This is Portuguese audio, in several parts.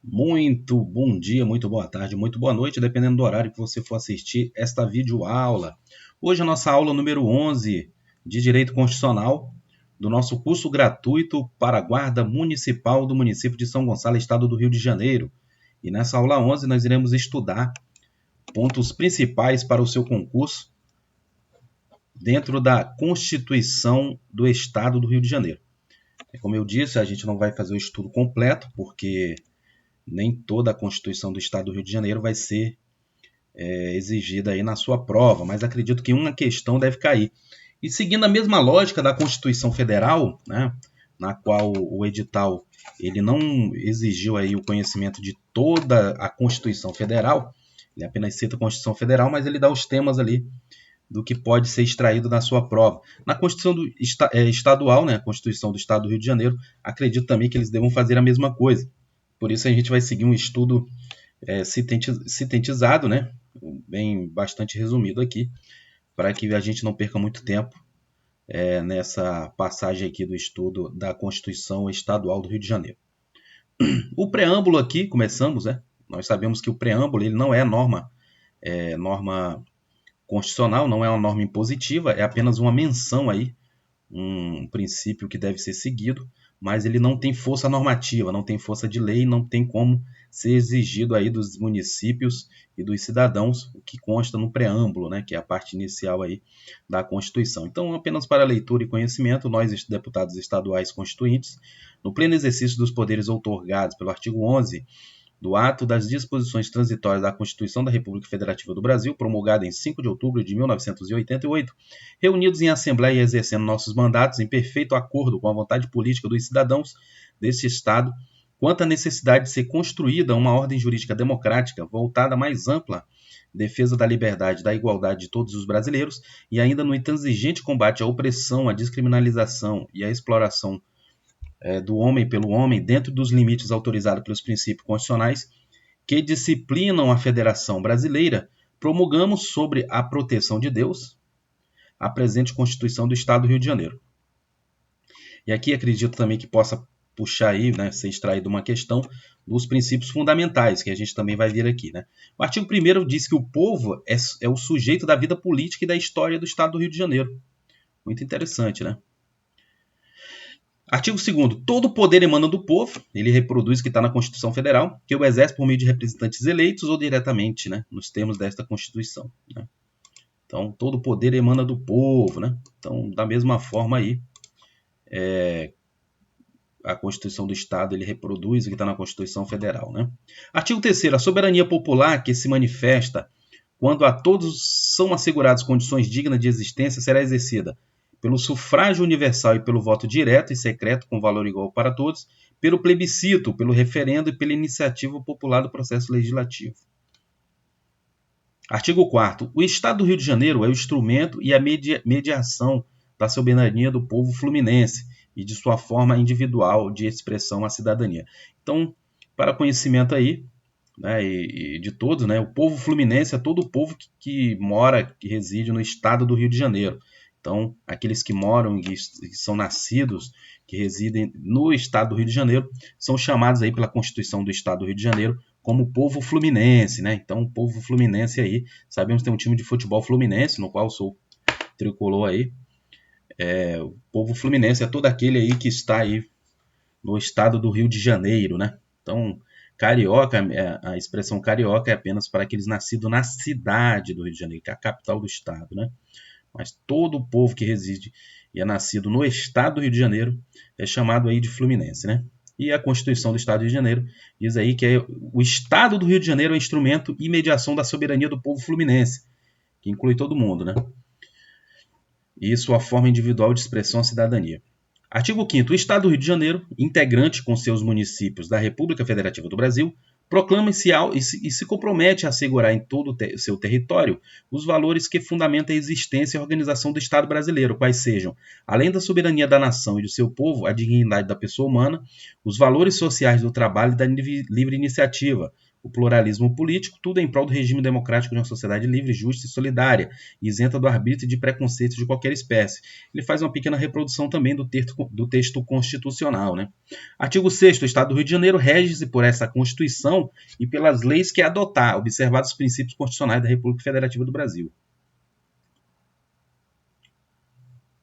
Muito bom dia, muito boa tarde, muito boa noite, dependendo do horário que você for assistir esta videoaula. Hoje a nossa aula número 11 de Direito Constitucional do nosso curso gratuito para a Guarda Municipal do município de São Gonçalo, estado do Rio de Janeiro. E nessa aula 11 nós iremos estudar pontos principais para o seu concurso dentro da Constituição do estado do Rio de Janeiro. Como eu disse, a gente não vai fazer o estudo completo, porque nem toda a Constituição do Estado do Rio de Janeiro vai ser exigida aí na sua prova, mas acredito que uma questão deve cair. E seguindo a mesma lógica da Constituição Federal, né, na qual o edital ele não exigiu aí o conhecimento de toda a Constituição Federal, ele apenas cita a Constituição Federal, mas ele dá os temas ali do que pode ser extraído na sua prova. Na Constituição estadual, né, a Constituição do Estado do Rio de Janeiro, acredito também que eles devam fazer a mesma coisa. Por isso a gente vai seguir um estudo sintetizado, né? Bem bastante resumido aqui, para que a gente não perca muito tempo nessa passagem aqui do estudo da Constituição Estadual do Rio de Janeiro. O preâmbulo aqui, começamos, né? Nós sabemos que o preâmbulo ele não é norma constitucional, não é uma norma impositiva, é apenas uma menção aí, um princípio que deve ser seguido, mas ele não tem força normativa, não tem força de lei, não tem como ser exigido aí dos municípios e dos cidadãos, o que consta no preâmbulo, né, que é a parte inicial aí da Constituição. Então, apenas para leitura e conhecimento, nós, deputados estaduais constituintes, no pleno exercício dos poderes outorgados pelo artigo 11 do ato das disposições transitórias da Constituição da República Federativa do Brasil, promulgada em 5 de outubro de 1988, reunidos em assembleia e exercendo nossos mandatos em perfeito acordo com a vontade política dos cidadãos deste Estado, quanto à necessidade de ser construída uma ordem jurídica democrática voltada à mais ampla defesa da liberdade e da igualdade de todos os brasileiros e ainda no intransigente combate à opressão, à descriminalização e à exploração do homem pelo homem, dentro dos limites autorizados pelos princípios constitucionais que disciplinam a Federação Brasileira, promulgamos sobre a proteção de Deus a presente Constituição do Estado do Rio de Janeiro. E aqui acredito também que possa puxar aí, né, ser extraído uma questão dos princípios fundamentais, que a gente também vai ver aqui. Né? O artigo 1º diz que o povo é o sujeito da vida política e da história do Estado do Rio de Janeiro. Muito interessante, né? Artigo 2º. Todo poder emana do povo, ele reproduz o que está na Constituição Federal, que o exerce por meio de representantes eleitos ou diretamente, né, nos termos desta Constituição. Né? Então, todo poder emana do povo. Né? Então, da mesma forma aí, a Constituição do Estado ele reproduz o que está na Constituição Federal. Né? Artigo 3º. A soberania popular que se manifesta quando a todos são asseguradas condições dignas de existência será exercida pelo sufrágio universal e pelo voto direto e secreto com valor igual para todos, pelo plebiscito, pelo referendo e pela iniciativa popular do processo legislativo. Artigo 4º. O Estado do Rio de Janeiro é o instrumento e a mediação da soberania do povo fluminense e de sua forma individual de expressão à cidadania. Então, para conhecimento aí, né, e de todos, né, o povo fluminense é todo o povo que mora, que reside no Estado do Rio de Janeiro. Então, aqueles que moram e que são nascidos, que residem no Estado do Rio de Janeiro, são chamados aí pela Constituição do Estado do Rio de Janeiro como povo fluminense, né? Então, o povo fluminense aí, sabemos que tem um time de futebol fluminense, no qual sou tricolor aí. O povo fluminense é todo aquele aí que está aí no Estado do Rio de Janeiro, né? Então, carioca, a expressão carioca é apenas para aqueles nascidos na cidade do Rio de Janeiro, que é a capital do Estado, né? Mas todo o povo que reside e é nascido no Estado do Rio de Janeiro é chamado aí de fluminense, né? E a Constituição do Estado do Rio de Janeiro diz aí que o Estado do Rio de Janeiro é instrumento e mediação da soberania do povo fluminense, que inclui todo mundo, né? E sua forma individual de expressão à cidadania. Artigo 5º. O Estado do Rio de Janeiro, integrante com seus municípios da República Federativa do Brasil, proclama-se e se compromete a assegurar em todo o seu território os valores que fundamentam a existência e a organização do Estado brasileiro, quais sejam, além da soberania da nação e do seu povo, a dignidade da pessoa humana, os valores sociais do trabalho e da livre iniciativa, o pluralismo político, tudo em prol do regime democrático de uma sociedade livre, justa e solidária, isenta do arbítrio e de preconceitos de qualquer espécie. Ele faz uma pequena reprodução também do texto constitucional, né? Artigo 6º. O Estado do Rio de Janeiro rege-se por essa Constituição e pelas leis que adotar, observados os princípios constitucionais da República Federativa do Brasil.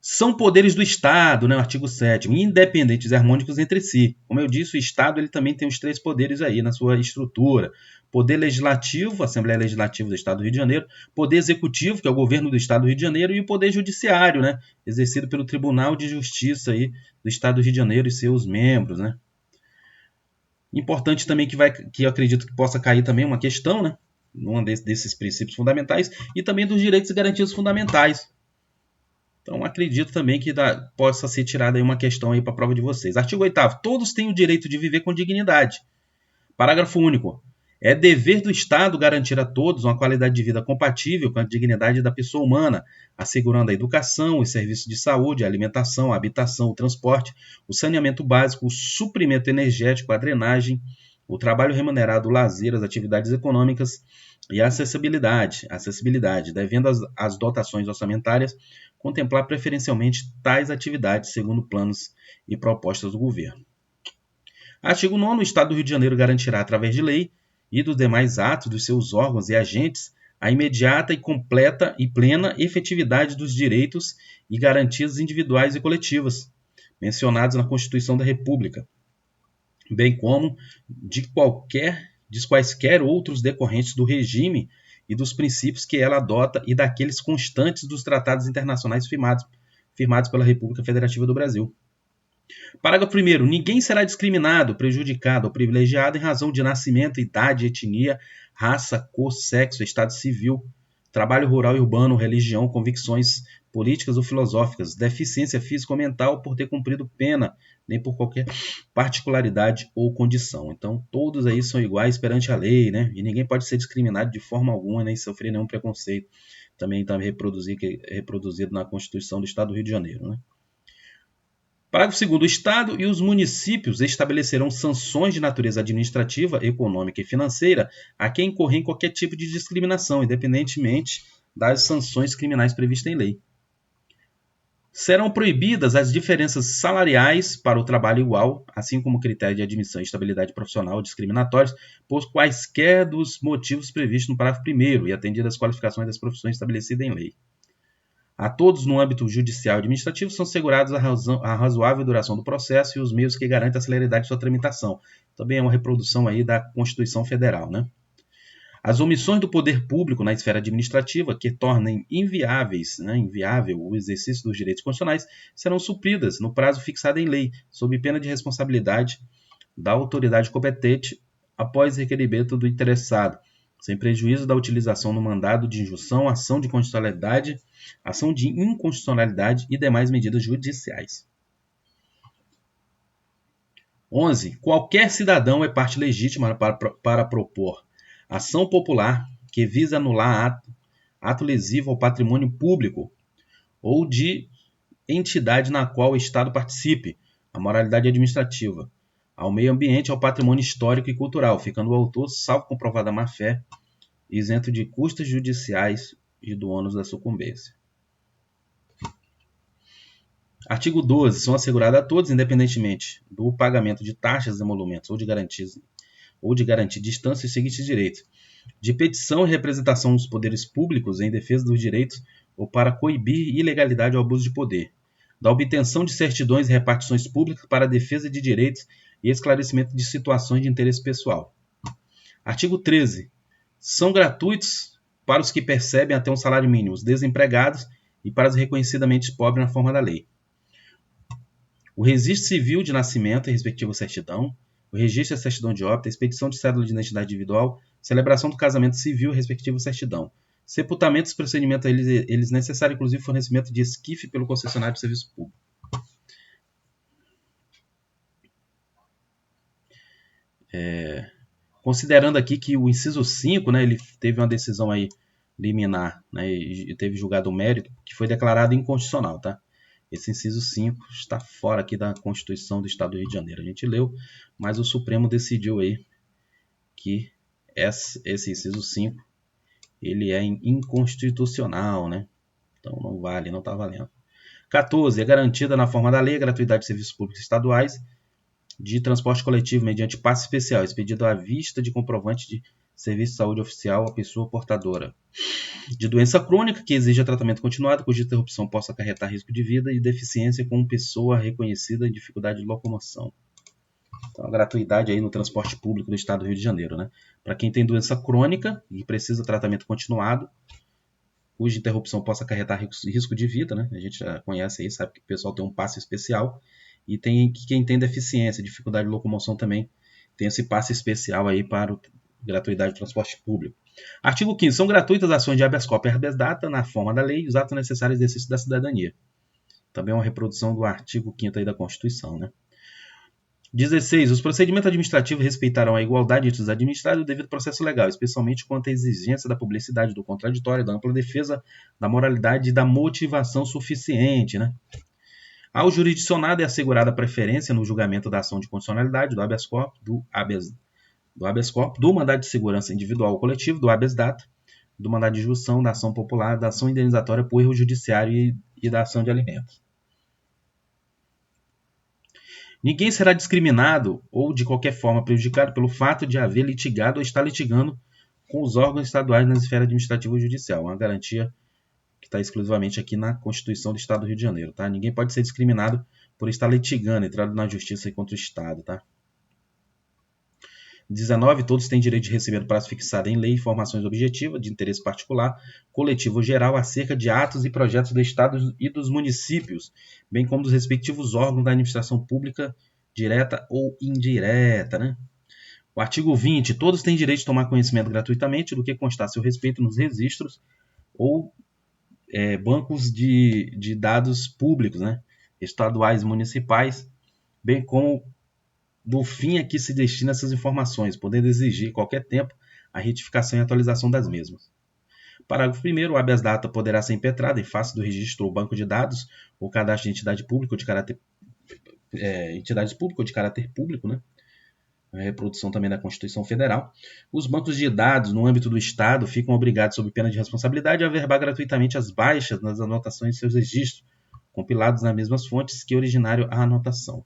São poderes do Estado, né, o artigo 7º, independentes e harmônicos entre si. Como eu disse, o Estado ele também tem os 3 poderes aí na sua estrutura. Poder Legislativo, Assembleia Legislativa do Estado do Rio de Janeiro, Poder Executivo, que é o Governo do Estado do Rio de Janeiro, e o Poder Judiciário, né, exercido pelo Tribunal de Justiça aí do Estado do Rio de Janeiro e seus membros, né. Importante também que eu acredito que possa cair também uma questão, né, num desses princípios fundamentais, e também dos direitos e garantias fundamentais. Então, acredito também que possa ser tirada aí uma questão aí para a prova de vocês. Artigo 8º. Todos têm o direito de viver com dignidade. Parágrafo único. É dever do Estado garantir a todos uma qualidade de vida compatível com a dignidade da pessoa humana, assegurando a educação, os serviços de saúde, a alimentação, a habitação, o transporte, o saneamento básico, o suprimento energético, a drenagem, o trabalho remunerado, o lazer, as atividades econômicas e a acessibilidade, devendo as dotações orçamentárias contemplar preferencialmente tais atividades segundo planos e propostas do governo. Artigo 9º. O Estado do Rio de Janeiro garantirá, através de lei e dos demais atos dos seus órgãos e agentes, a imediata e completa e plena efetividade dos direitos e garantias individuais e coletivas mencionados na Constituição da República, bem como de quaisquer outros decorrentes do regime e dos princípios que ela adota e daqueles constantes dos tratados internacionais firmados pela República Federativa do Brasil. Parágrafo 1º. Ninguém será discriminado, prejudicado ou privilegiado em razão de nascimento, idade, etnia, raça, cor, sexo, estado civil, trabalho rural e urbano, religião, convicções políticas ou filosóficas, deficiência física ou mental por ter cumprido pena, nem por qualquer particularidade ou condição. Então, todos aí são iguais perante a lei, né? E ninguém pode ser discriminado de forma alguma, nem sofrer nenhum preconceito. Também está reproduzido na Constituição do Estado do Rio de Janeiro, né? Parágrafo 2º. O Estado e os municípios estabelecerão sanções de natureza administrativa, econômica e financeira a quem incorrer em qualquer tipo de discriminação, independentemente das sanções criminais previstas em lei. Serão proibidas as diferenças salariais para o trabalho igual, assim como critério de admissão e estabilidade profissional discriminatórios, por quaisquer dos motivos previstos no parágrafo 1º e atendidas as qualificações das profissões estabelecidas em lei. A todos no âmbito judicial e administrativo são assegurados a razoável duração do processo e os meios que garantem a celeridade de sua tramitação. Também é uma reprodução aí da Constituição Federal, né? As omissões do poder público na esfera administrativa que tornem inviável o exercício dos direitos constitucionais serão supridas no prazo fixado em lei, sob pena de responsabilidade da autoridade competente após requerimento do interessado, sem prejuízo da utilização no mandado de injunção, ação de inconstitucionalidade e demais medidas judiciais. 11. Qualquer cidadão é parte legítima para propor ação popular que visa anular ato lesivo ao patrimônio público ou de entidade na qual o Estado participe, à moralidade administrativa, ao meio ambiente, ao patrimônio histórico e cultural, ficando o autor, salvo comprovada má-fé, isento de custos judiciais e do ônus da sucumbência. Artigo 12. São assegurados a todos, independentemente do pagamento de taxas, emolumentos ou de garantir distância, os seguintes direitos: de petição e representação dos poderes públicos em defesa dos direitos ou para coibir ilegalidade ou abuso de poder, da obtenção de certidões e repartições públicas para a defesa de direitos e esclarecimento de situações de interesse pessoal. Artigo 13. São gratuitos para os que percebem até um salário mínimo, os desempregados e para os reconhecidamente pobres na forma da lei. O registro civil de nascimento e respectiva certidão, o registro da certidão de óbito, a expedição de cédula de identidade individual, celebração do casamento civil e respectiva certidão. Sepultamento dos procedimentos eles necessários, inclusive fornecimento de esquife pelo concessionário de serviço público. Considerando aqui que o inciso 5, né, ele teve uma decisão aí liminar, né, e teve julgado o mérito, que foi declarado inconstitucional, tá? Esse inciso 5 está fora aqui da Constituição do Estado do Rio de Janeiro. A gente leu, mas o Supremo decidiu aí que esse inciso 5, ele é inconstitucional, né? Então não vale, não está valendo. 14. É garantida na forma da lei a gratuidade de serviços públicos estaduais de transporte coletivo mediante passe especial, expedido à vista de comprovante de serviço de saúde oficial à pessoa portadora de doença crônica que exija tratamento continuado, cuja interrupção possa acarretar risco de vida e deficiência com pessoa reconhecida em dificuldade de locomoção. Então, a gratuidade aí no transporte público do estado do Rio de Janeiro, né? Para quem tem doença crônica e precisa de tratamento continuado, cuja interrupção possa acarretar risco de vida, né? A gente já conhece aí, sabe que o pessoal tem um passe especial. E tem quem tem deficiência, dificuldade de locomoção também, tem esse passe especial aí para a gratuidade do transporte público. Artigo 15. São gratuitas ações de habeas corpus e habeas data na forma da lei e os atos necessários ao exercício da cidadania. Também é uma reprodução do artigo 5º aí da Constituição, né? 16. Os procedimentos administrativos respeitarão a igualdade entre os administrados e o devido processo legal, especialmente quanto à exigência da publicidade, do contraditório, da ampla defesa, da moralidade e da motivação suficiente, né? Ao jurisdicionado é assegurada preferência no julgamento da ação de constitucionalidade, do habeas corpus, do mandado de segurança individual ou coletivo, do habeas data, do mandado de execução, da ação popular, da ação indenizatória por erro judiciário e da ação de alimentos. Ninguém será discriminado ou de qualquer forma prejudicado pelo fato de haver litigado ou estar litigando com os órgãos estaduais na esfera administrativa ou judicial. Uma garantia que está exclusivamente aqui na Constituição do Estado do Rio de Janeiro, tá? Ninguém pode ser discriminado por estar litigando, entrando na justiça contra o Estado, tá? 19. Todos têm direito de receber no prazo fixado em lei informações objetivas, de interesse particular, coletivo ou geral, acerca de atos e projetos do Estado e dos municípios, bem como dos respectivos órgãos da administração pública, direta ou indireta, né? O artigo 20. Todos têm direito de tomar conhecimento gratuitamente do que constar a seu respeito nos registros ou bancos de dados públicos, né? Estaduais e municipais, bem como do fim a que se destina essas informações, podendo exigir, a qualquer tempo, a retificação e atualização das mesmas. Parágrafo 1º. O habeas data poderá ser impetrado em face do registro ou banco de dados ou cadastro de entidade pública ou de caráter entidades públicas ou de caráter público, né? A reprodução também da Constituição Federal. Os bancos de dados no âmbito do Estado ficam obrigados, sob pena de responsabilidade, a averbar gratuitamente as baixas nas anotações de seus registros, compilados nas mesmas fontes que originaram a anotação.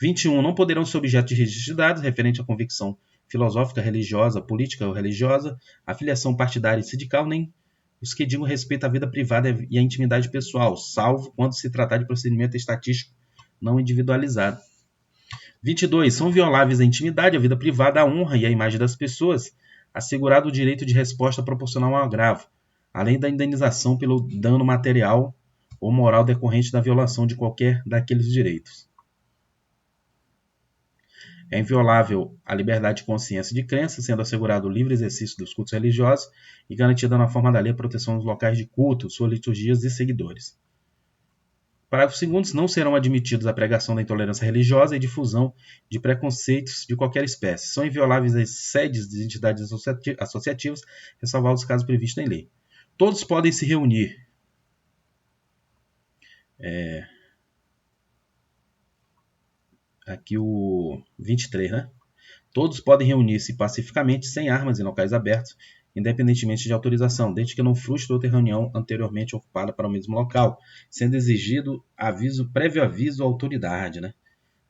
21. Não poderão ser objeto de registro de dados referente à convicção filosófica, religiosa, política ou religiosa, afiliação partidária e sindical, nem os que digam respeito à vida privada e à intimidade pessoal, salvo quando se tratar de procedimento estatístico não individualizado. 22. São violáveis a intimidade, a vida privada, a honra e a imagem das pessoas, assegurado o direito de resposta proporcional ao agravo, além da indenização pelo dano material ou moral decorrente da violação de qualquer daqueles direitos. É inviolável a liberdade de consciência e de crença, sendo assegurado o livre exercício dos cultos religiosos e garantida na forma da lei a proteção dos locais de culto, suas liturgias e seguidores. Parágrafo 2º. Não serão admitidos a pregação da intolerância religiosa e difusão de preconceitos de qualquer espécie. São invioláveis as sedes de entidades associativas, ressalvados os casos previstos em lei. Todos podem se reunir. Aqui o 23, né? Todos podem reunir-se pacificamente, sem armas, em locais abertos, independentemente de autorização, desde que não frustre outra reunião anteriormente ocupada para o mesmo local, sendo exigido prévio aviso à autoridade, né?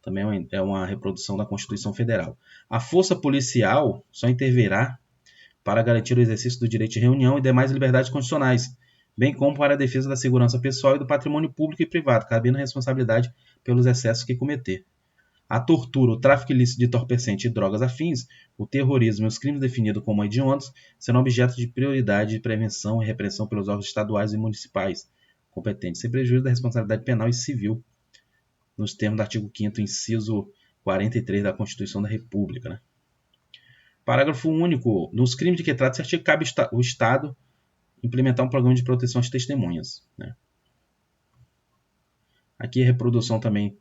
Também é uma reprodução da Constituição Federal. A força policial só intervirá para garantir o exercício do direito de reunião e demais liberdades constitucionais, bem como para a defesa da segurança pessoal e do patrimônio público e privado, cabendo a responsabilidade pelos excessos que cometer. A tortura, o tráfico ilícito de entorpecente e drogas afins, o terrorismo e os crimes definidos como hediondos serão objeto de prioridade de prevenção e repressão pelos órgãos estaduais e municipais competentes, sem prejuízo da responsabilidade penal e civil, nos termos do artigo 5º, inciso 43 da Constituição da República, né? Parágrafo único. Nos crimes de que trata-se, cabe o Estado implementar um programa de proteção às testemunhas, né? Aqui a reprodução também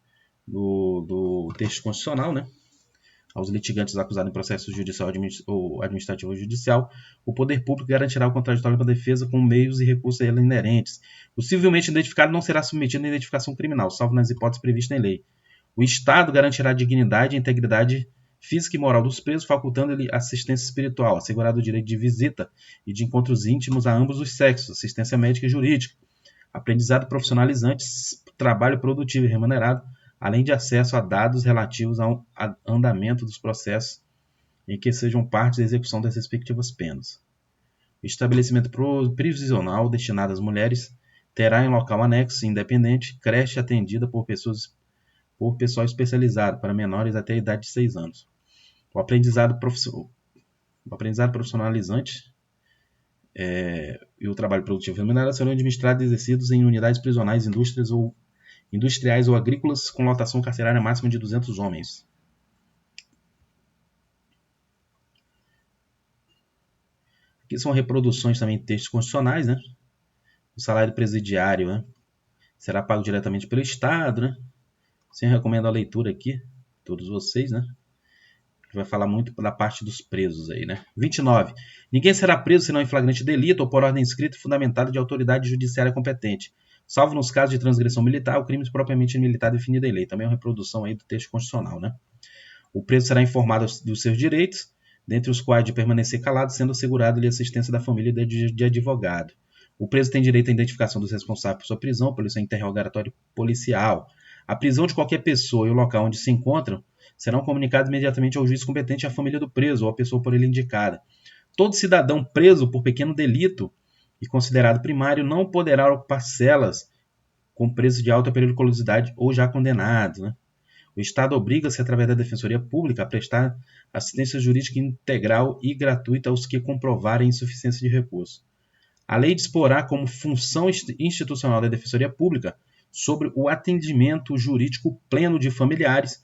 do texto constitucional, né? Aos litigantes acusados em processo judicial ou administrativo ou judicial, o poder público garantirá o contraditório para a defesa com meios e recursos a ela inerentes. O civilmente identificado não será submetido à identificação criminal, salvo nas hipóteses previstas em lei. O Estado garantirá a dignidade e a integridade física e moral dos presos, facultando-lhe assistência espiritual, assegurado o direito de visita e de encontros íntimos a ambos os sexos, assistência médica e jurídica, aprendizado profissionalizante, trabalho produtivo e remunerado, além de acesso a dados relativos ao andamento dos processos em que sejam parte da execução das respectivas penas. O estabelecimento prisional destinado às mulheres terá em local anexo independente creche atendida por pessoal especializado para menores até a idade de 6 anos. O aprendizado profissionalizante e o trabalho produtivo remunerado serão administrados e exercidos em unidades prisionais industriais ou agrícolas com lotação carcerária máxima de 200 homens. Aqui são reproduções também de textos constitucionais, né? O salário presidiário, né, será pago diretamente pelo Estado, né? Sempre recomendo a leitura aqui, todos vocês, né? Vai falar muito da parte dos presos aí, né? 29. Ninguém será preso senão em flagrante delito ou por ordem escrita e fundamentada de autoridade judiciária competente, salvo nos casos de transgressão militar ou crimes propriamente militar definido em lei. Também é uma reprodução aí do texto constitucional, né? O preso será informado dos seus direitos, dentre os quais de permanecer calado, sendo assegurado-lhe assistência da família e de advogado. O preso tem direito à identificação dos responsáveis por sua prisão, pelo seu interrogatório policial. A prisão de qualquer pessoa e o local onde se encontram serão comunicados imediatamente ao juiz competente e à família do preso ou à pessoa por ele indicada. Todo cidadão preso por pequeno delito e considerado primário não poderá ocupar celas com presos de alta periculosidade ou já condenados, né? O Estado obriga-se, através da Defensoria Pública, a prestar assistência jurídica integral e gratuita aos que comprovarem insuficiência de recurso. A lei disporá como função institucional da Defensoria Pública sobre o atendimento jurídico pleno de familiares,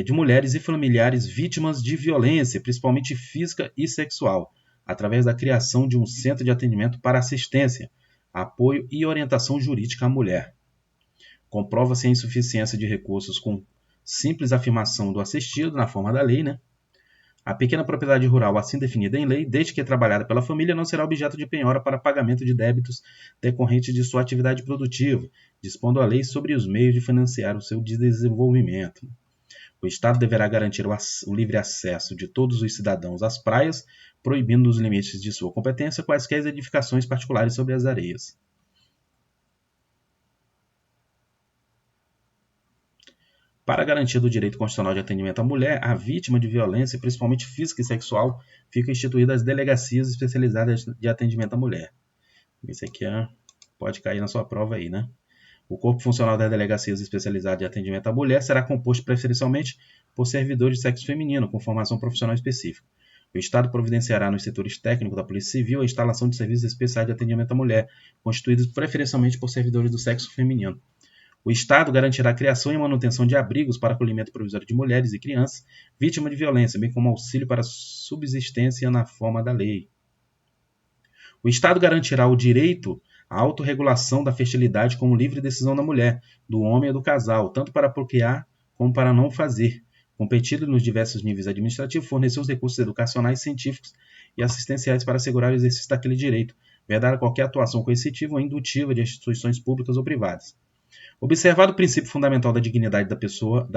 de mulheres e familiares vítimas de violência, principalmente física e sexual, através da criação de um centro de atendimento para assistência, apoio e orientação jurídica à mulher. Comprova-se a insuficiência de recursos com simples afirmação do assistido na forma da lei, né? A pequena propriedade rural, assim definida em lei, desde que é trabalhada pela família, não será objeto de penhora para pagamento de débitos decorrentes de sua atividade produtiva, dispondo a lei sobre os meios de financiar o seu desenvolvimento. O Estado deverá garantir o livre acesso de todos os cidadãos às praias, proibindo nos limites de sua competência quaisquer edificações particulares sobre as areias. Para a garantia do direito constitucional de atendimento à mulher, a vítima de violência, principalmente física e sexual, ficam instituídas as delegacias especializadas de atendimento à mulher. Esse aqui pode cair na sua prova aí, né? O corpo funcional das delegacias especializadas de atendimento à mulher será composto preferencialmente por servidores de sexo feminino, com formação profissional específica. O Estado providenciará nos setores técnicos da Polícia Civil a instalação de serviços especiais de atendimento à mulher, constituídos preferencialmente por servidores do sexo feminino. O Estado garantirá a criação e manutenção de abrigos para acolhimento provisório de mulheres e crianças vítimas de violência, bem como auxílio para subsistência na forma da lei. O Estado garantirá o direito à autorregulação da fertilidade como livre decisão da mulher, do homem e do casal, tanto para procriar como para não fazer, competindo nos diversos níveis administrativos, fornecer os recursos educacionais, científicos e assistenciais para assegurar o exercício daquele direito, vedar qualquer atuação coercitiva ou indutiva de instituições públicas ou privadas. Observado o princípio fundamental da dignidade da pessoa,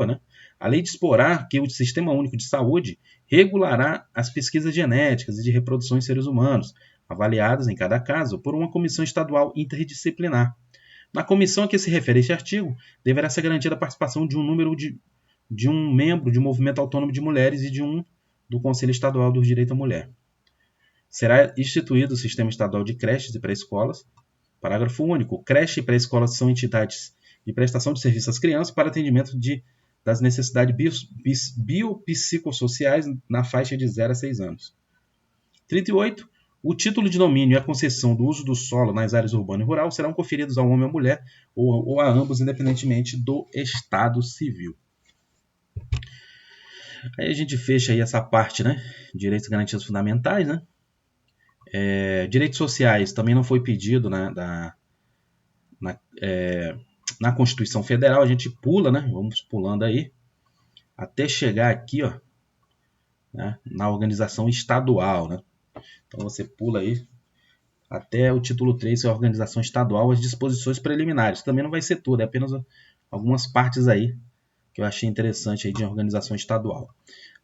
né, a lei disporá que o Sistema Único de Saúde regulará as pesquisas genéticas e de reprodução em seres humanos, avaliadas em cada caso por uma comissão estadual interdisciplinar. Na comissão a que se refere este artigo, deverá ser garantida a participação de um membro de um movimento autônomo de mulheres e de um do Conselho Estadual dos Direitos à Mulher. Será instituído o Sistema Estadual de Creches e Pré-Escolas. Parágrafo único. Creche e pré-escolas são entidades de prestação de serviços às crianças para atendimento das necessidades biopsicossociais na faixa de 0 a 6 anos. 38. O título de domínio e a concessão do uso do solo nas áreas urbana e rural serão conferidos ao homem ou à mulher ou a ambos, independentemente do estado civil. Aí a gente fecha aí essa parte, né? Direitos e garantias fundamentais, né? Direitos sociais também não foi pedido na Constituição Federal, a gente pula, né? Vamos pulando aí, até chegar aqui, ó, né? Na organização estadual, né? Então você pula aí até o título 3, que é a organização estadual, as disposições preliminares. Também não vai ser tudo, é apenas algumas partes aí que eu achei interessante aí de organização estadual.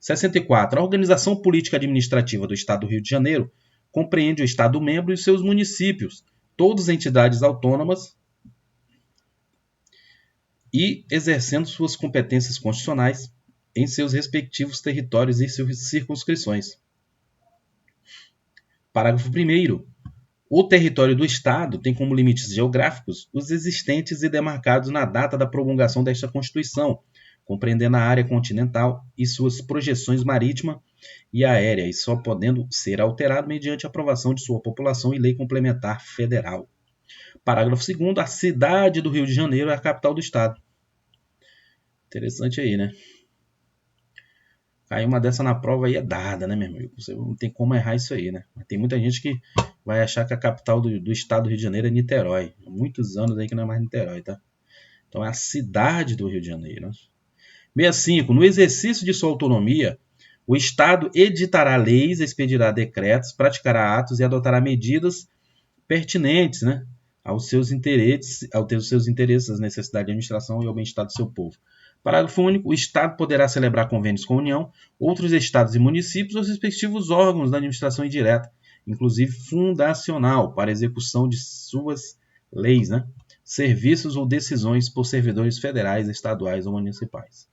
64. A organização política administrativa do Estado do Rio de Janeiro compreende o Estado-membro e seus municípios, todas entidades autônomas e exercendo suas competências constitucionais em seus respectivos territórios e suas circunscrições. Parágrafo 1º. O território do Estado tem como limites geográficos os existentes e demarcados na data da promulgação desta Constituição, compreendendo a área continental e suas projeções marítima e aérea, e só podendo ser alterado mediante aprovação de sua população e lei complementar federal. Parágrafo 2º. A cidade do Rio de Janeiro é a capital do Estado. Interessante aí, né? Aí uma dessa na prova aí é dada, né, meu amigo? Você não tem como errar isso aí, né? Mas tem muita gente que vai achar que a capital do estado do Rio de Janeiro é Niterói. Há muitos anos aí que não é mais Niterói, tá? Então é a cidade do Rio de Janeiro. 65. No exercício de sua autonomia, o Estado editará leis, expedirá decretos, praticará atos e adotará medidas pertinentes, né, aos seus interesses, as necessidades de administração e ao bem-estar do seu povo. Parágrafo único. O Estado poderá celebrar convênios com a União, outros estados e municípios ou respectivos órgãos da administração indireta, inclusive fundacional, para execução de suas leis, né, serviços ou decisões por servidores federais, estaduais ou municipais.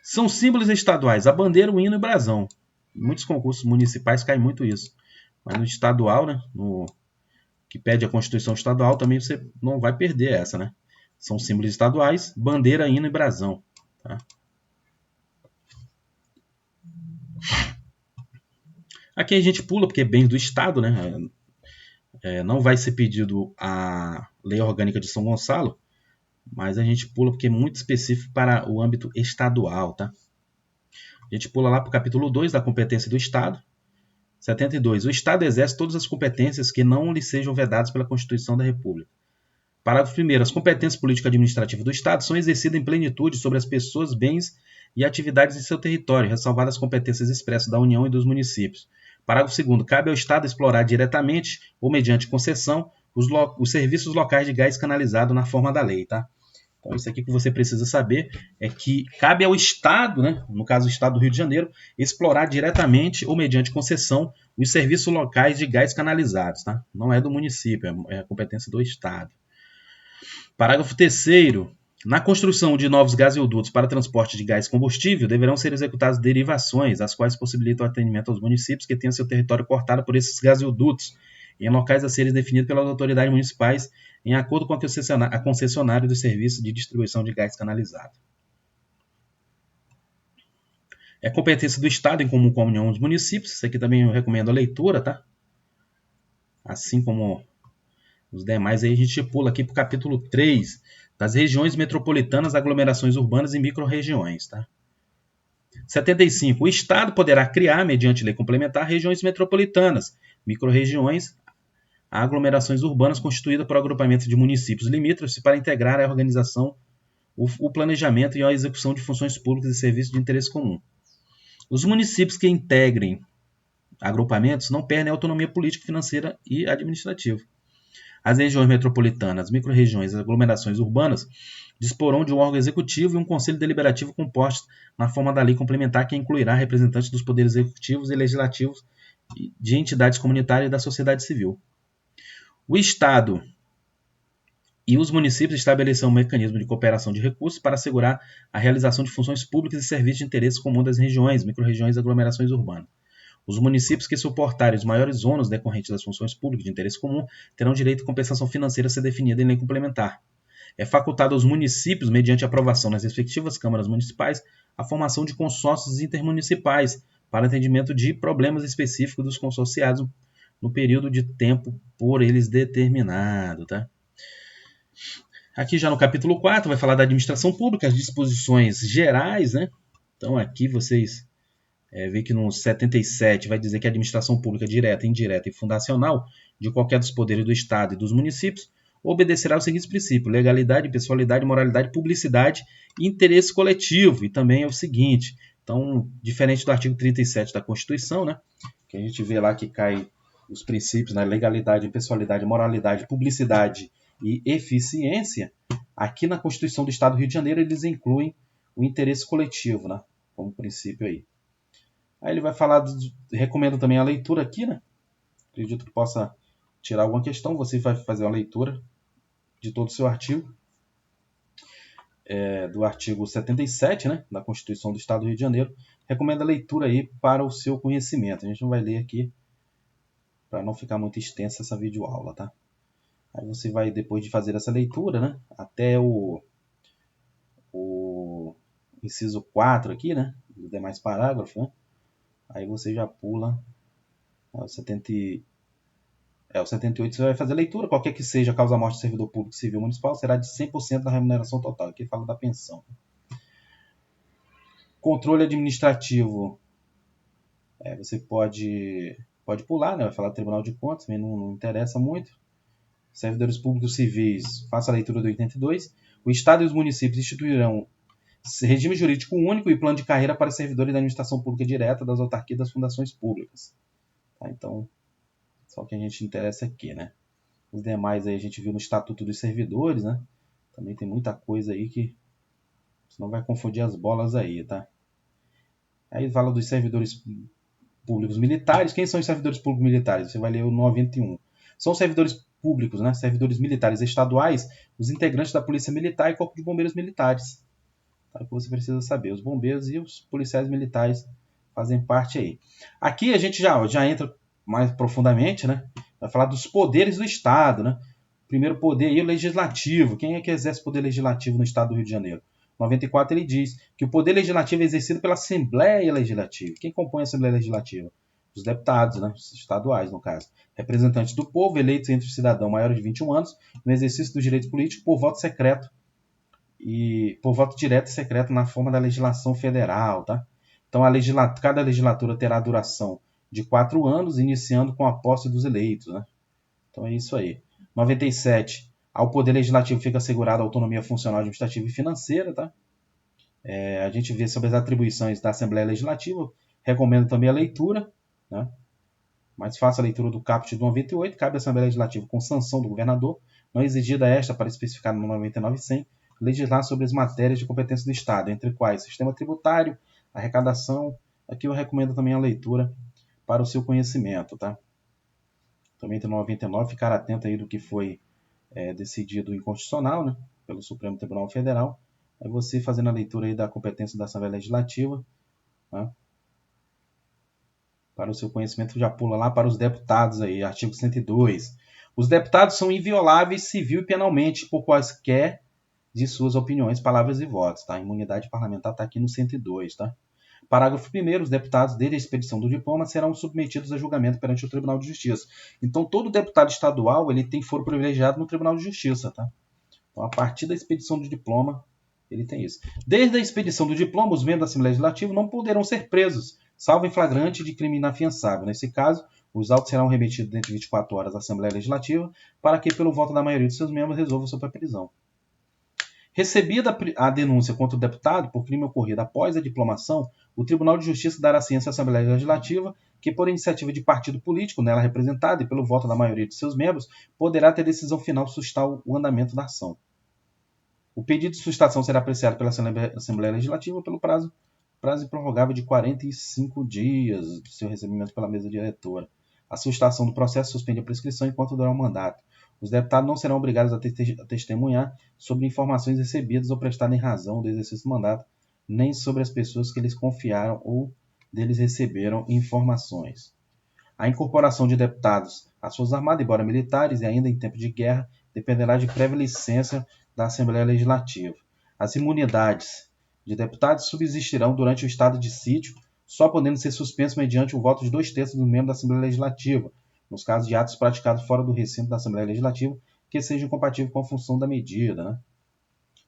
São símbolos estaduais a bandeira, o hino e o brasão. Em muitos concursos municipais cai muito isso. Mas no estadual, né, no que pede a Constituição Estadual, também você não vai perder essa, né? São símbolos estaduais, bandeira, hino e brasão. Tá? Aqui a gente pula, porque é bens do Estado, né? Não vai ser pedido a Lei Orgânica de São Gonçalo, mas a gente pula porque é muito específico para o âmbito estadual. Tá? A gente pula lá para o capítulo 2 da competência do Estado. 72. O Estado exerce todas as competências que não lhe sejam vedadas pela Constituição da República. Parágrafo 1º. As competências político-administrativas do Estado são exercidas em plenitude sobre as pessoas, bens e atividades em seu território, ressalvadas as competências expressas da União e dos municípios. Parágrafo 2º. Cabe ao Estado explorar diretamente ou mediante concessão os serviços locais de gás canalizado na forma da lei. Tá? Então, isso aqui que você precisa saber é que cabe ao Estado, né, no caso do Estado do Rio de Janeiro, explorar diretamente ou mediante concessão os serviços locais de gás canalizados. Tá? Não é do município, é a competência do Estado. Parágrafo 3º. Na construção de novos gasodutos para transporte de gás combustível, deverão ser executadas derivações, as quais possibilitam o atendimento aos municípios que tenham seu território cortado por esses gasodutos, em locais a serem definidos pelas autoridades municipais, em acordo com a concessionária do serviço de distribuição de gás canalizado. É competência do Estado, em comum com a União dos municípios. Isso aqui também eu recomendo a leitura, tá? Assim como os demais, aí a gente pula aqui para o capítulo 3, das regiões metropolitanas, aglomerações urbanas e micro-regiões. Tá? 75. O Estado poderá criar, mediante lei complementar, regiões metropolitanas, micro-regiões, aglomerações urbanas constituídas por agrupamentos de municípios limítrofes para integrar a organização, o planejamento e a execução de funções públicas e serviços de interesse comum. Os municípios que integrem agrupamentos não perdem a autonomia política, financeira e administrativa. As regiões metropolitanas, micro-regiões e aglomerações urbanas disporão de um órgão executivo e um conselho deliberativo composto na forma da lei complementar que incluirá representantes dos poderes executivos e legislativos de entidades comunitárias e da sociedade civil. O Estado e os municípios estabelecerão um mecanismo de cooperação de recursos para assegurar a realização de funções públicas e serviços de interesse comum das regiões, micro-regiões e aglomerações urbanas. Os municípios que suportarem os maiores ônus decorrentes das funções públicas de interesse comum terão direito à compensação financeira a ser definida em lei complementar. É facultado aos municípios, mediante aprovação nas respectivas câmaras municipais, a formação de consórcios intermunicipais para atendimento de problemas específicos dos consorciados no período de tempo por eles determinado. Tá? Aqui já no capítulo 4 vai falar da administração pública, as disposições gerais. Né? Então aqui vocês vê que no 77 vai dizer que a administração pública direta, indireta e fundacional de qualquer dos poderes do Estado e dos municípios obedecerá aos seguintes princípios: legalidade, pessoalidade, moralidade, publicidade e interesse coletivo. E também é o seguinte, então, diferente do artigo 37 da Constituição, né, que a gente vê lá que cai os princípios, né, legalidade, pessoalidade, moralidade, publicidade e eficiência, aqui na Constituição do Estado do Rio de Janeiro eles incluem o interesse coletivo, né? Como princípio aí. Aí ele vai falar, recomendo também a leitura aqui, né? Acredito que possa tirar alguma questão. Você vai fazer uma leitura de todo o seu artigo, do artigo 77, né, da Constituição do Estado do Rio de Janeiro. Recomendo a leitura aí para o seu conhecimento. A gente não vai ler aqui para não ficar muito extensa essa videoaula, tá? Aí você vai, depois de fazer essa leitura, né, até o inciso 4 aqui, né, os demais parágrafos, né, aí você já pula o 78, você vai fazer a leitura, qualquer que seja a causa-morte do servidor público civil municipal, será de 100% da remuneração total. Aqui fala da pensão. Controle administrativo, você pode pular, né? Vai falar do Tribunal de Contas, também não interessa muito. Servidores públicos civis, faça a leitura do 82. O Estado e os municípios instituirão regime jurídico único e plano de carreira para servidores da administração pública direta, das autarquias e das fundações públicas. Tá? Então, só o que a gente interessa aqui, né? Os demais aí a gente viu no Estatuto dos Servidores, né? Também tem muita coisa aí que senão vai confundir as bolas aí, tá? Aí fala dos servidores públicos militares. Quem são os servidores públicos militares? Você vai ler o 91. São servidores públicos, né? Servidores militares estaduais, os integrantes da Polícia Militar e Corpo de Bombeiros Militares. Tá? O que você precisa saber. Os bombeiros e os policiais militares fazem parte aí. Aqui a gente já entra mais profundamente, né? Vai falar dos poderes do Estado, né? Primeiro poder aí, o legislativo. Quem é que exerce poder legislativo no Estado do Rio de Janeiro? 94 ele diz que o poder legislativo é exercido pela Assembleia Legislativa. Quem compõe a Assembleia Legislativa? Os deputados, né? Os estaduais, no caso. Representantes do povo, eleitos entre os cidadãos maiores de 21 anos, no exercício dos direitos políticos por voto secreto e por voto direto e secreto na forma da legislação federal, tá? Então, cada legislatura terá duração de 4 anos, iniciando com a posse dos eleitos, né? Então é isso aí. 97. Ao Poder Legislativo fica assegurada a autonomia funcional, administrativa e financeira, tá? A gente vê sobre as atribuições da Assembleia Legislativa. Recomendo também a leitura, né? Mas faça a leitura do caput do 98. Cabe à Assembleia Legislativa, com sanção do governador, não exigida esta para especificar no 99.100, legislar sobre as matérias de competência do Estado, entre quais sistema tributário, arrecadação. Aqui eu recomendo também a leitura para o seu conhecimento, tá? Também tem no 99, ficar atento aí do que foi decidido inconstitucional, né, pelo Supremo Tribunal Federal. Aí você fazendo a leitura aí da competência da Assembleia Legislativa, né, para o seu conhecimento, já pula lá para os deputados aí, artigo 102. Os deputados são invioláveis civil e penalmente por quaisquer de suas opiniões, palavras e votos, tá? A imunidade parlamentar está aqui no 102, tá? Parágrafo 1º, os deputados, desde a expedição do diploma, serão submetidos a julgamento perante o Tribunal de Justiça. Então, todo deputado estadual ele tem foro privilegiado no Tribunal de Justiça, tá? Então, a partir da expedição do diploma, ele tem isso. Desde a expedição do diploma, os membros da Assembleia Legislativa não poderão ser presos, salvo em flagrante de crime inafiançável. Nesse caso, os autos serão remetidos dentro de 24 horas à Assembleia Legislativa para que, pelo voto da maioria de seus membros, resolva sobre a prisão. Recebida a denúncia contra o deputado por crime ocorrido após a diplomação, o Tribunal de Justiça dará ciência à Assembleia Legislativa que, por iniciativa de partido político nela representado e pelo voto da maioria de seus membros, poderá ter decisão final suscitar o andamento da ação. O pedido de sustação será apreciado pela Assembleia Legislativa pelo prazo improrrogável de 45 dias do seu recebimento pela mesa diretora. A sustação do processo suspende a prescrição enquanto durar o mandato. Os deputados não serão obrigados a testemunhar sobre informações recebidas ou prestadas em razão do exercício do mandato, nem sobre as pessoas que eles confiaram ou deles receberam informações. A incorporação de deputados às Forças Armadas, embora militares e ainda em tempo de guerra, dependerá de prévia licença da Assembleia Legislativa. As imunidades de deputados subsistirão durante o estado de sítio, só podendo ser suspensos mediante o voto de 2/3 dos membros da Assembleia Legislativa, nos casos de atos praticados fora do recinto da Assembleia Legislativa, que sejam compatíveis com a função da medida, né?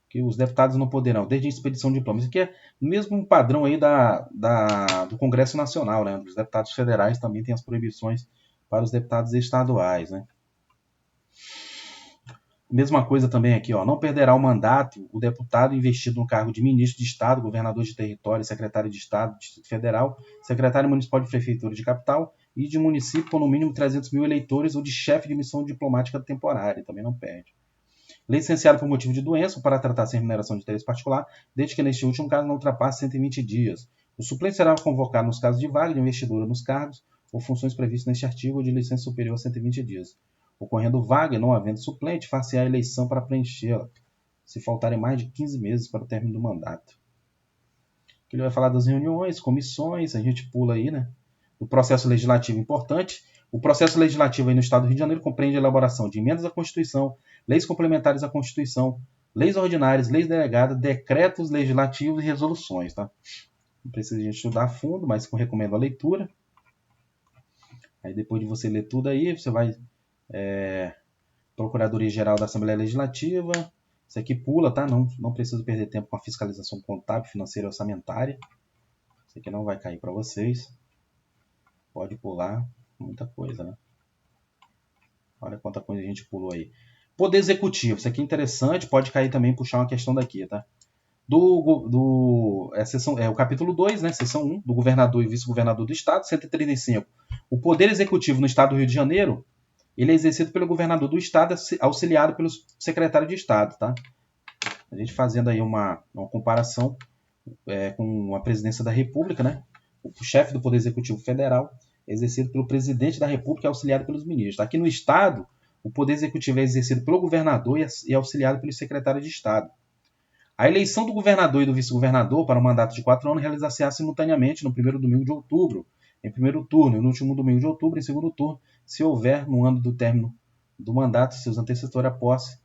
Que os deputados não poderão, desde a expedição de diplomas. Isso aqui é o mesmo padrão aí do Congresso Nacional, né? Os deputados federais também têm as proibições para os deputados estaduais, né? Mesma coisa também aqui, ó, não perderá o mandato o deputado investido no cargo de ministro de Estado, governador de território, secretário de Estado, Distrito Federal, secretário municipal de prefeitura de capital e de município com no mínimo 300 mil eleitores ou de chefe de missão diplomática temporária, também não perde. licenciado por motivo de doença ou para tratar sem remuneração de interesse particular, desde que neste último caso não ultrapasse 120 dias. O suplente será convocado nos casos de vaga de investidura nos cargos ou funções previstas neste artigo ou de licença superior a 120 dias. Ocorrendo vaga e não havendo suplente, far-se-á a eleição para preenchê-la, se faltarem mais de 15 meses para o término do mandato. Aqui ele vai falar das reuniões, comissões, a gente pula aí, né? O processo legislativo importante. O processo legislativo aí no Estado do Rio de Janeiro compreende a elaboração de emendas à Constituição, leis complementares à Constituição, leis ordinárias, leis delegadas, decretos legislativos e resoluções, tá? Não precisa a gente estudar a fundo, mas eu recomendo a leitura. Aí depois de você ler tudo aí, você vai Procuradoria-Geral da Assembleia Legislativa. Isso aqui pula, tá? Não precisa perder tempo com a fiscalização contábil, financeira e orçamentária. Isso aqui não vai cair para vocês. Pode pular, muita coisa, né? Olha quanta coisa a gente pulou aí. Poder Executivo, isso aqui é interessante, pode cair também, puxar uma questão daqui, tá? O capítulo 2, né? Seção 1, do governador e vice-governador do Estado, 135. O Poder Executivo no Estado do Rio de Janeiro, ele é exercido pelo governador do Estado, auxiliado pelo secretário de Estado, tá? A gente fazendo aí uma comparação com a presidência da República, né? O chefe do Poder Executivo Federal é exercido pelo presidente da República e auxiliado pelos ministros. Aqui no Estado, o Poder Executivo é exercido pelo governador e auxiliado pelo secretário de Estado. A eleição do governador e do vice-governador para um mandato de 4 anos realizar-se-á simultaneamente no primeiro domingo de outubro, em primeiro turno, e no último domingo de outubro, em segundo turno, se houver, no ano do término do mandato, seus antecessores, a posse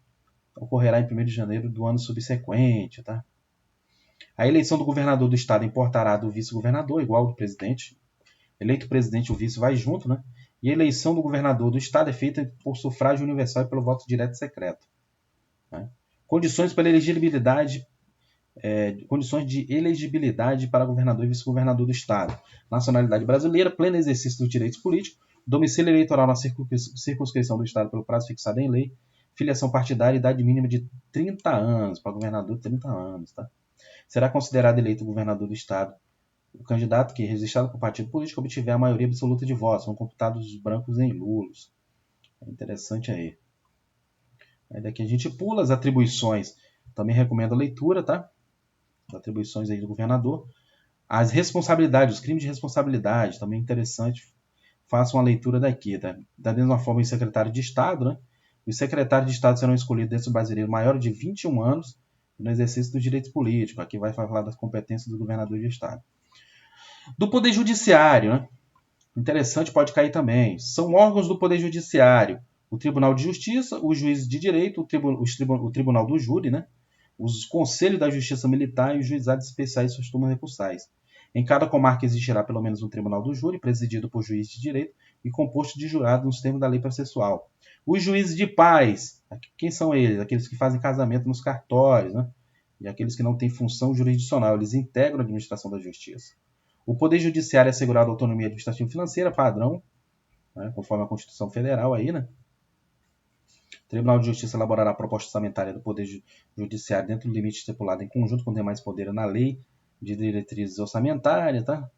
ocorrerá em 1º de janeiro do ano subsequente, tá? A eleição do governador do estado importará do vice-governador, igual ao do presidente. Eleito o presidente, o vice vai junto, né? E a eleição do governador do estado é feita por sufrágio universal e pelo voto direto e secreto, né? Condições para elegibilidade, condições de elegibilidade para governador e vice-governador do estado: nacionalidade brasileira, pleno exercício dos direitos políticos, domicílio eleitoral na circunscrição do estado pelo prazo fixado em lei, filiação partidária e idade mínima de 30 anos, para governador 30 anos, tá? Será considerado eleito governador do estado o candidato que, registrado por partido político, obtiver a maioria absoluta de votos, são computados os brancos em nulos. É interessante aí. Aí daqui a gente pula as atribuições. Também recomendo a leitura, tá? As atribuições aí do governador. As responsabilidades, os crimes de responsabilidade, também interessante. Façam a leitura daqui, tá? Da mesma forma, o secretário de Estado, né? Os secretários de Estado serão escolhidos dentre os brasileiros maiores de 21 anos no exercício dos direitos políticos. Aqui vai falar das competências do governador de Estado. Do Poder Judiciário, né? Interessante, pode cair também. São órgãos do Poder Judiciário: o Tribunal de Justiça, os juízes de direito, o Tribunal do Júri, né? Os Conselhos da Justiça Militar e os juizados especiais e suas turmas recursais. Em cada comarca existirá pelo menos um Tribunal do Júri, presidido por juízes de direito e composto de jurados nos termos da lei processual. Os juízes de paz, quem são eles? Aqueles que fazem casamento nos cartórios, né? E aqueles que não têm função jurisdicional, eles integram a administração da justiça. O Poder Judiciário é assegurado a autonomia administrativa e financeira, padrão, né, conforme a Constituição Federal aí, né? O Tribunal de Justiça elaborará a proposta orçamentária do Poder Judiciário dentro do limite estipulado em conjunto com demais poderes na lei de diretrizes orçamentárias, tá?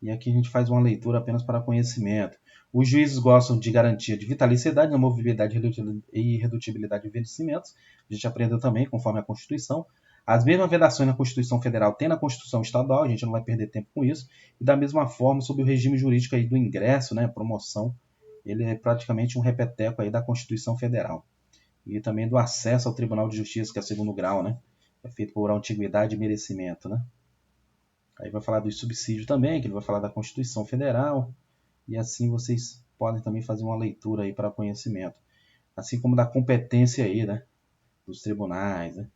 E aqui a gente faz uma leitura apenas para conhecimento. Os juízes gostam de garantia de vitaliciedade, movilidade e irredutibilidade de vencimentos. A gente aprendeu também, conforme a Constituição. As mesmas vedações na Constituição Federal tem na Constituição Estadual, a gente não vai perder tempo com isso. E da mesma forma, sobre o regime jurídico aí do ingresso, né, promoção, ele é praticamente um repeteco aí da Constituição Federal. E também do acesso ao Tribunal de Justiça, que é o segundo grau, né? É feito por antiguidade e merecimento, né? Aí vai falar dos subsídios também, que ele vai falar da Constituição Federal. E assim vocês podem também fazer uma leitura aí para conhecimento. Assim como da competência aí, né, dos tribunais, né?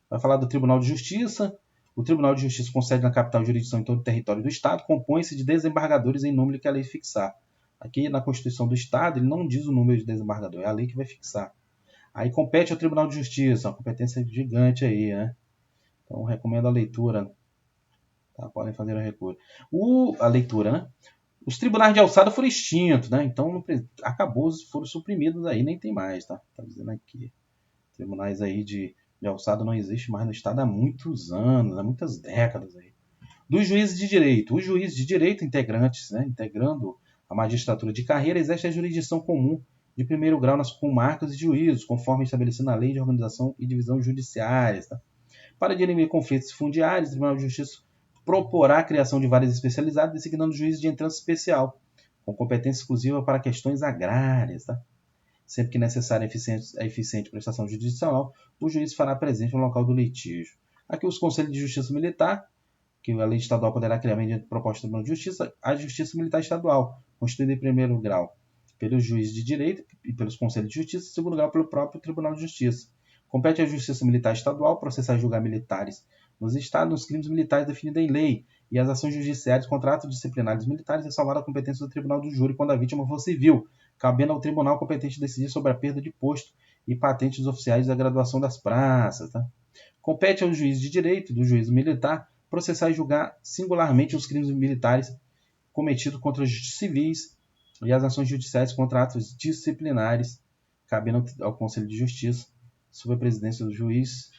Vai falar do Tribunal de Justiça. O Tribunal de Justiça concede na capital jurisdição em todo o território do Estado, compõe-se de desembargadores em número que a lei fixar. Aqui na Constituição do Estado, ele não diz o número de desembargador, é a lei que vai fixar. Aí compete ao Tribunal de Justiça, uma competência gigante aí, né? Então recomendo a leitura. Tá? Podem fazer a recurso. A leitura, né? Os tribunais de alçada foram extintos, né? Então acabou, foram suprimidos aí, nem tem mais, tá? Tá dizendo aqui. Tribunais aí de alçada não existe mais no estado há muitos anos, há muitas décadas aí. Dos juízes de direito. Os juízes de direito integrantes, né, integrando a magistratura de carreira, exerce a jurisdição comum de primeiro grau nas comarcas e juízos, conforme estabelecido na Lei de Organização e Divisão Judiciárias. Tá? Para dirimir conflitos fundiários, o Tribunal de Justiça proporá a criação de varas especializadas, designando juízes de entrância especial, com competência exclusiva para questões agrárias. Tá? Sempre que necessária a eficiente prestação judicial, o juiz fará presente no local do litígio. Aqui os Conselhos de Justiça Militar, que a lei estadual poderá criar mediante proposta do Tribunal de Justiça, a Justiça Militar Estadual, constituída em primeiro grau pelo juiz de direito e pelos Conselhos de Justiça, em segundo grau pelo próprio Tribunal de Justiça. Compete à Justiça Militar Estadual processar e julgar militares nos estados nos crimes militares definidos em lei e as ações judiciárias contra atos disciplinares militares, ressalvada a competência do Tribunal do Júri quando a vítima for civil, cabendo ao tribunal competente decidir sobre a perda de posto e patentes dos oficiais da graduação das praças. Tá? Compete ao juiz de direito e do juiz militar processar e julgar singularmente os crimes militares cometidos contra os civis e as ações judiciais contra atos disciplinares, cabendo ao Conselho de Justiça, sob a presidência do juiz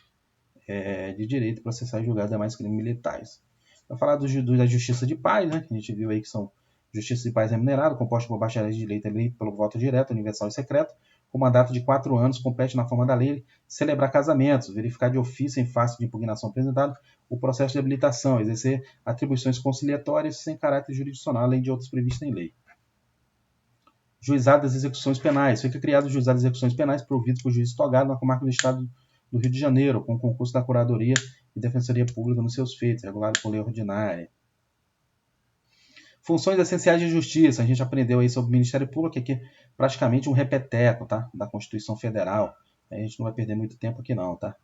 de direito, processar e julgar demais crimes militares. Para falar da Justiça de Paz, né, que a gente viu aí que são Justiça de Paz remunerada, composta por bacharéis de direito eleito pelo voto direto, universal e secreto, com mandato de 4 anos, compete na forma da lei celebrar casamentos, verificar de ofício em face de impugnação apresentado o processo de habilitação, exercer atribuições conciliatórias sem caráter jurisdicional, além de outros previstos em lei. Juizado das execuções penais. Fica criado o Juizado das execuções penais, provido por juiz togado na comarca do Estado do Rio de Janeiro, com concurso da Curadoria e Defensoria Pública nos seus feitos, regulado por lei ordinária. Funções essenciais de justiça. A gente aprendeu aí sobre o Ministério Público, que é praticamente um repeteco, tá? Da Constituição Federal. A gente não vai perder muito tempo aqui não, tá?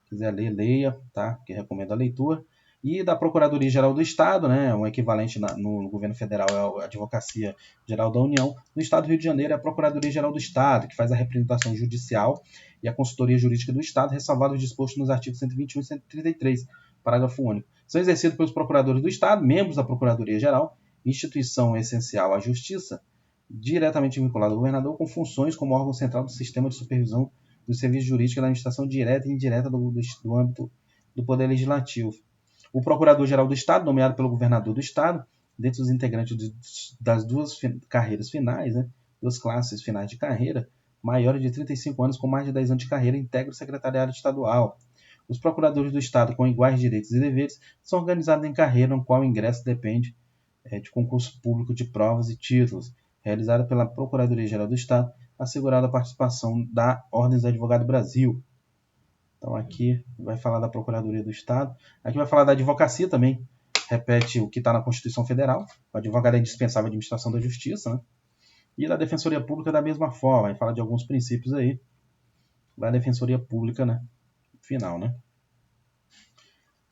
Se quiser ler, leia, tá? Que recomendo a leitura. E da Procuradoria-Geral do Estado, né? Um equivalente no governo federal é a Advocacia Geral da União. No Estado do Rio de Janeiro é a Procuradoria-Geral do Estado, que faz a representação judicial e a consultoria jurídica do Estado, ressalvado o disposto nos artigos 121 e 133, parágrafo único. São exercidos pelos procuradores do Estado, membros da Procuradoria-Geral, instituição essencial à Justiça, diretamente vinculada ao governador, com funções como órgão central do sistema de supervisão do serviço jurídico da administração direta e indireta do âmbito do Poder Legislativo. O Procurador-Geral do Estado, nomeado pelo governador do Estado, dentre os integrantes das duas carreiras finais, né, duas classes finais de carreira, maiores de 35 anos com mais de 10 anos de carreira, integra o Secretariado Estadual. Os procuradores do Estado, com iguais direitos e deveres, são organizados em carreira, no qual o ingresso depende de concurso público de provas e títulos, realizada pela Procuradoria-Geral do Estado, assegurada a participação da Ordem dos Advogados do Brasil. Então aqui vai falar da Procuradoria do Estado. Aqui vai falar da advocacia também. Repete o que está na Constituição Federal. O advogado é indispensável à administração da justiça, né? E da Defensoria Pública da mesma forma. Vai falar de alguns princípios aí da Defensoria Pública, né? Final, né?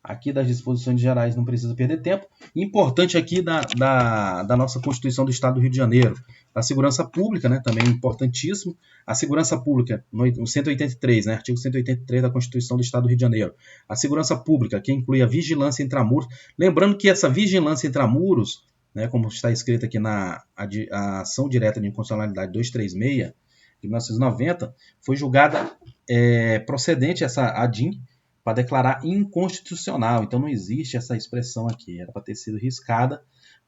Aqui das disposições gerais não precisa perder tempo. Importante aqui da nossa Constituição do Estado do Rio de Janeiro. A segurança pública, né, também importantíssimo. A segurança pública, no 183, né, artigo 183 da Constituição do Estado do Rio de Janeiro. A segurança pública, que inclui a vigilância intramuros. Lembrando que essa vigilância intramuros, né, como está escrito aqui na a ação direta de inconstitucionalidade 236, de 1990, foi julgada procedente essa ADIM, para declarar inconstitucional. Então não existe essa expressão aqui. Era para ter sido riscada,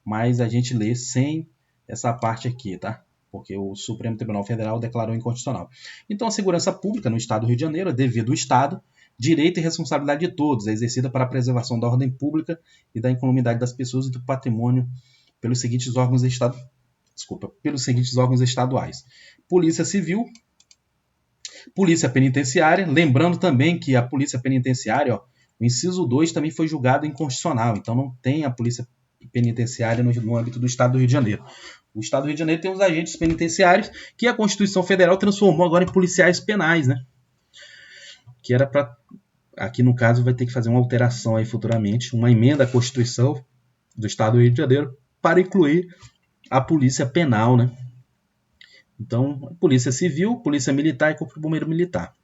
mas a gente lê sem essa parte aqui, tá? Porque o Supremo Tribunal Federal declarou inconstitucional. Então a segurança pública no Estado do Rio de Janeiro é dever do Estado, direito e responsabilidade de todos, é exercida para a preservação da ordem pública e da incolumidade das pessoas e do patrimônio pelos seguintes órgãos estaduais. Polícia Civil, Polícia Penitenciária, lembrando também que a Polícia Penitenciária, o inciso 2 também foi julgado inconstitucional, então não tem a Polícia Penitenciária no âmbito do Estado do Rio de Janeiro. O Estado do Rio de Janeiro tem os agentes penitenciários que a Constituição Federal transformou agora em policiais penais, né? Que era para... Aqui no caso vai ter que fazer uma alteração aí futuramente, uma emenda à Constituição do Estado do Rio de Janeiro para incluir a Polícia Penal, né? Então, Polícia Civil, Polícia Militar e Corpo de Bombeiro Militar.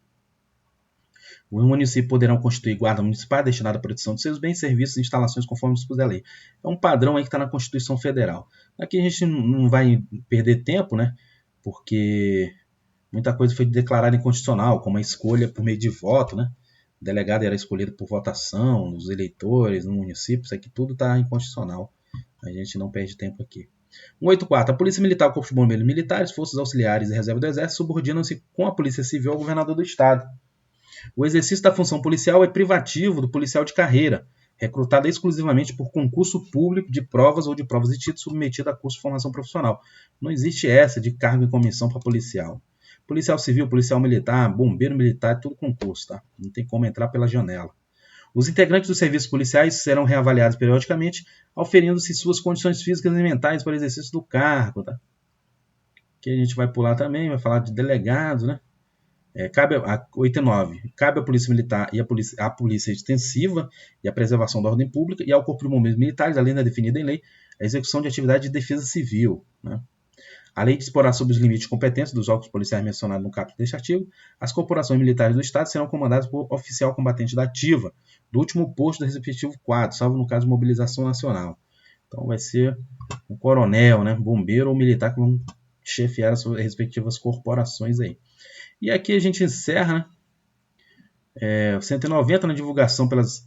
Os municípios poderão constituir guarda municipal destinada à proteção de seus bens, serviços e instalações conforme dispuser a lei. É um padrão aí que está na Constituição Federal. Aqui a gente não vai perder tempo, né? Porque muita coisa foi declarada inconstitucional, como a escolha por meio de voto, né? O delegado era escolhido por votação, dos eleitores, no município, isso aqui tudo está inconstitucional. A gente não perde tempo aqui. 184. A Polícia Militar, o Corpo de Bombeiros Militares, Forças Auxiliares e Reserva do Exército subordinam-se com a Polícia Civil ao Governador do Estado. O exercício da função policial é privativo do policial de carreira, recrutado exclusivamente por concurso público de provas ou de provas de título submetido a curso de formação profissional. Não existe essa de cargo e comissão para policial. Policial civil, policial militar, bombeiro militar, tudo concurso, tá? Não tem como entrar pela janela. Os integrantes dos serviços policiais serão reavaliados periodicamente, auferindo-se suas condições físicas e mentais para o exercício do cargo, tá? Aqui a gente vai pular também, vai falar de delegados, né? Cabe a 89. Cabe à Polícia Militar e à Polícia Extensiva e a preservação da ordem pública e ao Corpo de Bombeiros Militares, além da definida em lei, a execução de atividade de defesa civil, né? A lei disporá sobre os limites de competência dos órgãos policiais mencionados no caput deste artigo. As corporações militares do Estado serão comandadas por oficial combatente da ativa, do último posto do respectivo quadro, salvo no caso de mobilização nacional. Então vai ser um coronel, né, bombeiro ou militar que vão chefiar as suas respectivas corporações aí. E aqui a gente encerra, né, 190 na divulgação pelas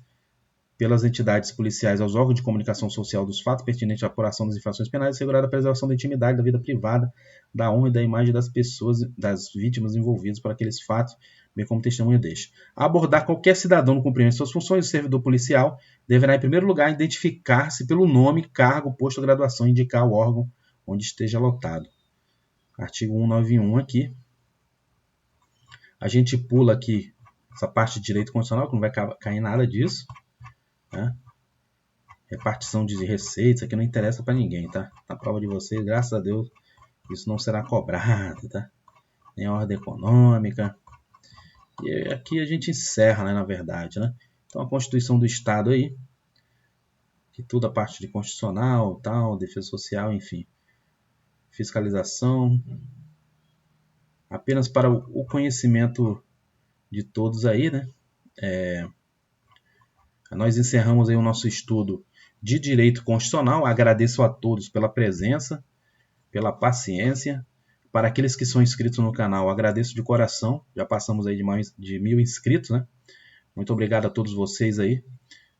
entidades policiais aos órgãos de comunicação social dos fatos pertinentes à apuração das infrações penais, assegurada a preservação da intimidade, da vida privada, da honra e da imagem das pessoas, das vítimas envolvidas por aqueles fatos, bem como testemunha deixa. A abordar qualquer cidadão no cumprimento de suas funções, o servidor policial deverá, em primeiro lugar, identificar-se pelo nome, cargo, posto ou graduação e indicar o órgão onde esteja lotado. Artigo 191 aqui. A gente pula aqui essa parte de direito constitucional, que não vai cair nada disso, né? Repartição de receitas, aqui não interessa para ninguém, tá? Na prova de vocês, graças a Deus, isso não será cobrado, tá? Nem a ordem econômica. E aqui a gente encerra, né, na verdade, né? Então a Constituição do Estado aí, que tudo a parte de constitucional, tal, defesa social, enfim. Fiscalização. Apenas para o conhecimento de todos aí, né? Nós encerramos aí o nosso estudo de Direito Constitucional. Agradeço a todos pela presença, pela paciência. Para aqueles que são inscritos no canal, agradeço de coração. Já passamos aí de mais de 1000 inscritos, né? Muito obrigado a todos vocês aí.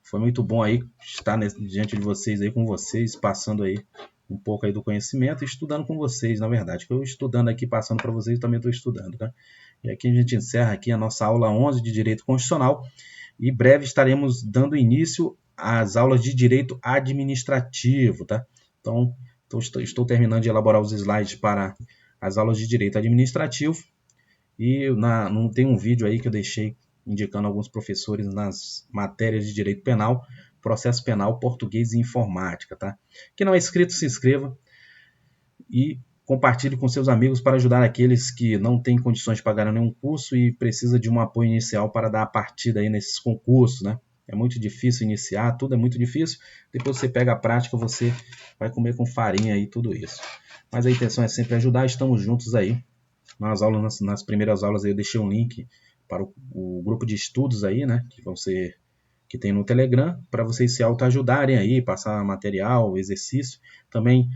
Foi muito bom aí estar diante de vocês aí, com vocês, passando aí um pouco aí do conhecimento e estudando com vocês, na verdade. Eu estudando aqui, passando para vocês, também estou estudando, tá? E aqui a gente encerra aqui a nossa aula 11 de Direito Constitucional. E breve estaremos dando início às aulas de Direito Administrativo, tá? Então estou terminando de elaborar os slides para as aulas de Direito Administrativo. E tem um vídeo aí que eu deixei indicando alguns professores nas matérias de Direito Penal, Processo Penal, Português e Informática, tá? Quem não é inscrito, se inscreva e compartilhe com seus amigos para ajudar aqueles que não têm condições de pagar nenhum curso e precisa de um apoio inicial para dar a partida aí nesses concursos, né? É muito difícil iniciar, tudo é muito difícil. Depois você pega a prática, você vai comer com farinha e tudo isso. Mas a intenção é sempre ajudar, estamos juntos aí. Nas primeiras aulas aí eu deixei um link para o grupo de estudos aí, né? Que tem no Telegram, para vocês se autoajudarem aí, passar material, exercício. Também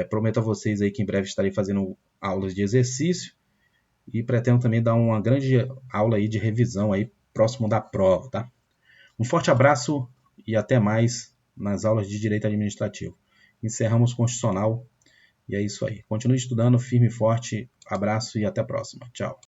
prometo a vocês aí que em breve estarei fazendo aulas de exercício e pretendo também dar uma grande aula aí de revisão aí próximo da prova, tá? Um forte abraço e até mais nas aulas de Direito Administrativo. Encerramos Constitucional e é isso aí. Continue estudando firme e forte. Abraço e até a próxima. Tchau.